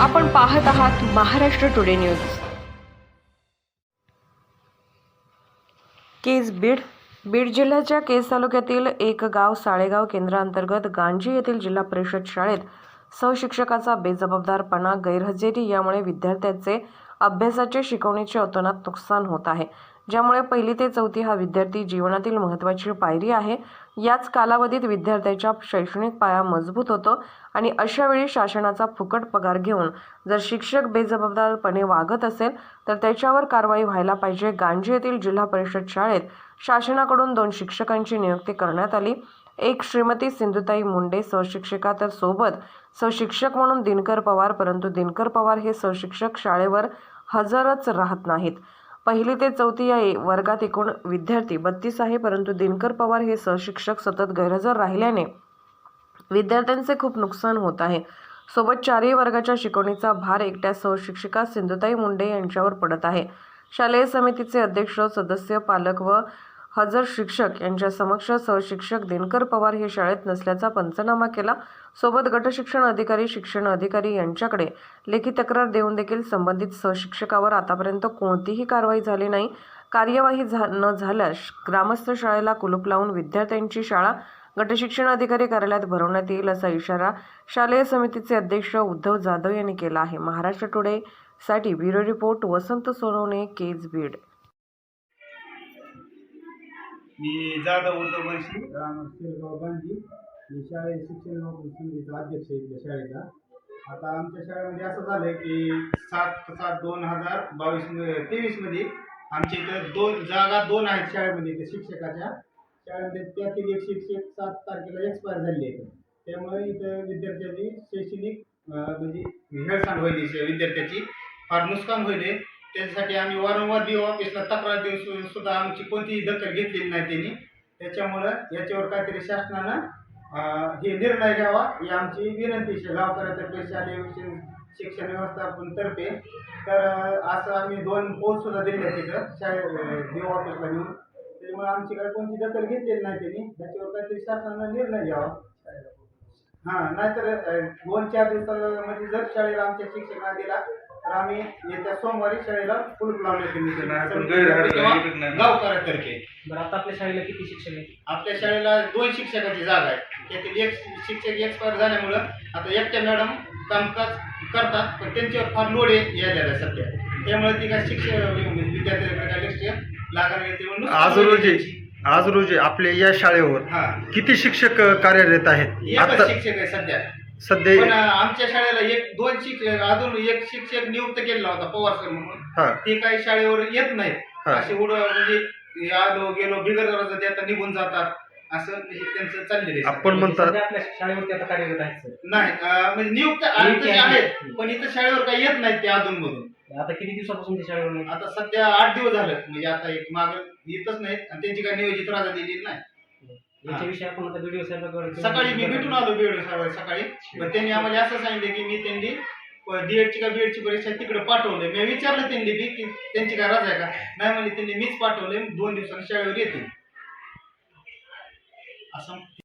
आपण पाहत आहात महाराष्ट्र टुडे न्यूज। केज बीड जिल्ह्याच्या केज तालुक्यातील एक गाव साळेगाव केंद्रांतर्गत गांजी येथील जिल्हा परिषद शाळेत सहशिक्षकाचा बेजबाबदारपणा, गैरहजेरी यामुळे विद्यार्थ्यांचे अभ्यासाचे शिकवणीचे अतोनात नुकसान होत आहे, ज्यामुळे पहिली ते चौथी हा विद्यार्थी जीवनातील महत्त्वाची पायरी आहे। याच कालावधीत विद्यार्थ्याचा शैक्षणिक पाया मजबूत होतो आणि अशा वेळी शासनाचा फुकट पगार घेऊन जर शिक्षक बेजबाबदारपणे वागत असेल तर त्याच्यावर कारवाई व्हायला पाहिजे। गांजी येथील जिल्हा परिषद शाळेत शासनाकडून 2 शिक्षकांची नियुक्ती करण्यात आली। एक श्रीमती सिंधुताई मुंडे सहशिक्षिका तर सोबत सहशिक्षक म्हणून दिनकर पवार, परंतु दिनकर पवार हे सहशिक्षक शाळेवर हजरच राहत नाहीत। पहिली ते चौथी या वर्गात एकूण विद्यार्थी 32 आहे, परंतु दिनकर पवार हे सहशिक्षक सतत गैरहजर राहिल्याने विद्यार्थ्यांचे खूप नुकसान होत आहे। सोबत 4ही वर्गाच्या शिकवणीचा भार एकट्या सहशिक्षिका सिंधुताई मुंडे यांच्यावर पडत आहे। शालेय समितीचे अध्यक्ष, सदस्य, पालक व हजर शिक्षक यांच्या समक्ष सहशिक्षक दिनकर पवार हे शाळेत नसल्याचा पंचनामा केला। सोबत गटशिक्षण अधिकारी, शिक्षण अधिकारी यांच्याकडे लेखी तक्रार देऊन देखील संबंधित सहशिक्षकावर आतापर्यंत कोणतीही कारवाई झाली नाही। कार्यवाही न झाल्यास ग्रामस्थ शाळेला कुलूप लावून विद्यार्थ्यांची शाळा गटशिक्षण अधिकारी कार्यालयात भरवण्यात येईल, असा इशारा शालेय समितीचे अध्यक्ष उद्धव जाधव यांनी केला आहे। महाराष्ट्र टुडे साठी ब्युरो रिपोर्ट वसंत सोनवणे, केज बीड। मी जाधव उद्धव वंशी, शिरगाव गांधी, मी शाळेत शिक्षण समितीचा अध्यक्ष आहे शाळेचा। आता आमच्या शाळेमध्ये असं झालंय की 7/7/2023 मध्ये आमच्या इथं 2 जागा 2 आहेत शाळेमध्ये, ते शिक्षकाच्या शाळेमध्ये त्यातील एक शिक्षक 7 तारखेला एक्सपायर झाले आहेत। त्यामुळे इथं विद्यार्थ्यांची शैक्षणिक म्हणजे हेळसांड होईल, विद्यार्थ्याची फार नुकसान होईल। त्याच्यासाठी आम्ही वारंवार DO ऑफिसला तक्रार देऊन सुद्धा आमची कोणतीही दखल घेतलेली नाही त्यांनी। त्याच्यामुळं याच्यावर काहीतरी शासनानं हे निर्णय घ्यावा ही आमची विनंती आहे गावकऱ्यांतर्फे, शालेय शिक्षण व्यवस्थापन तर्फे। तर असं आम्ही 2 पोस्ट सुद्धा दिले तिथं DO ऑफिसला नेऊन, त्यामुळे आमची काही कोणती दखल घेतलेली नाही त्यांनी। त्याच्यावर काहीतरी शासनानं निर्णय घ्यावा। नाहीतर 2-4 दिवसामध्ये जर शाळेला आमच्या शिक्षकांना दिला तर आम्ही येत्या सोमवारी शाळेला कुलूप लावण्याचे गावकऱ्यांतर्फे। बरं, आता आपल्या शाळेला किती शिक्षक आहेत? आपल्या शाळेला 2 शिक्षकाची जागा आहे, त्यातील एक शिक्षक एक्सपायर झाल्यामुळं आता एकट्या मॅडम कामकाज करतात, पण त्यांच्यावर फार लोड यायला आहे सध्या। त्यामुळे ती काय विद्यार्थ्यांकडे काय लक्ष लागणार येते म्हणून आज रोजी आपल्या या शाळेवर किती शिक्षक कार्यरत आहेत? आता शिक्षक आहे सध्या। पण आमच्या शाळेला 2 शिक्षक, अजून एक शिक्षक नियुक्त केलेला होता पवार सर म्हणून, ते काही शाळेवर येत नाहीत। असे म्हणजे आलो गेलो बिगर गरज आता निघून जातात, असं म्हणजे त्यांचं चाललेलं आहे। आपण म्हणतात आपल्या शाळेवरती आता कार्यरत आहेत नाही, म्हणजे नियुक्त आहेत, पण इथं शाळेवर काही येत नाहीत ते अधून मधून। आता किती दिवसापासून ते शाळेवर नाही? आता सध्या 8 दिवस झाले, म्हणजे आता एक माग येतच नाहीत आणि त्यांची काही नियोजित राजा दिलेली नाही। याच्याविषयी आपण आता व्हिडिओ सकाळी मी भेटून आलो सकाळी, पण त्यांनी आम्हाला असं सांगितलं की मी त्यांनी DEDची का BEDची परीक्षा तिकडे पाठवले। मी विचारलं त्यांनी की त्यांची काय रजा आहे का, नाही म्हणजे त्यांनी मीच पाठवले, 2 दिवसांनी शाळेवर येतील असं